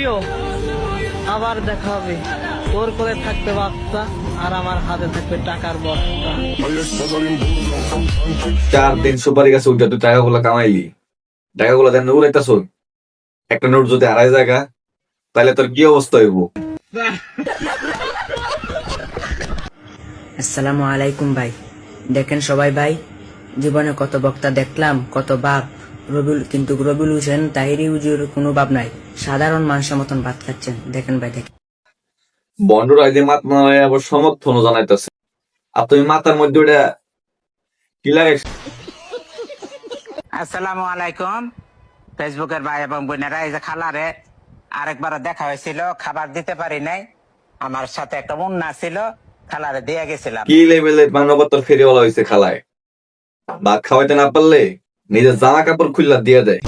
প্রিয়, আবার দেখা হবে। তোর করে থাকবে বাচ্চা আর আমার হাতে থাকবে টাকার বস্তা। 4 দিন সুপারি গাছে উঠে তুই টাকাগুলো কামাইলি, টাকাগুলো দেন উড়াইতাছ। একটা নোট যদি 2.5 জায়গা, তাহলে তোর কি অবস্থা হইব? আসসালামু আলাইকুম ভাই। দেখেন সবাই ভাই, জীবনে কত বক্তা দেখলাম, কত বাপ, কিন্তু রবিউল হোসেন তাহিরি হুজুর কোনো বাপ নাই, সাধারণ মানুষের মতন ভাত খাচ্ছেন। দেখেন ভাই, দেখেন। বন্ডরা এই যে মাত না হয় আবার সমর্থনও জানাইতেছে। আর তুমি মাথার মধ্যে ওটা কি লাগাইছ? আসসালামু আলাইকুম ফেসবুকের ভাই এবং বোনেরা। এই যে খালারে আরেকবার দেখা হয়েছিল, খাবার দিতে পারি নাই, আমার সাথে একটা মুন্না ছিল, খালারে দিয়ে গেছিলাম। কি লেভেলের মানবতার ফেরিওয়ালা হয়েছে খালায়। ভাত খাওয়াইতে না পারলে নিজের জামা কাপড় খুললা দিয়ে দেয়।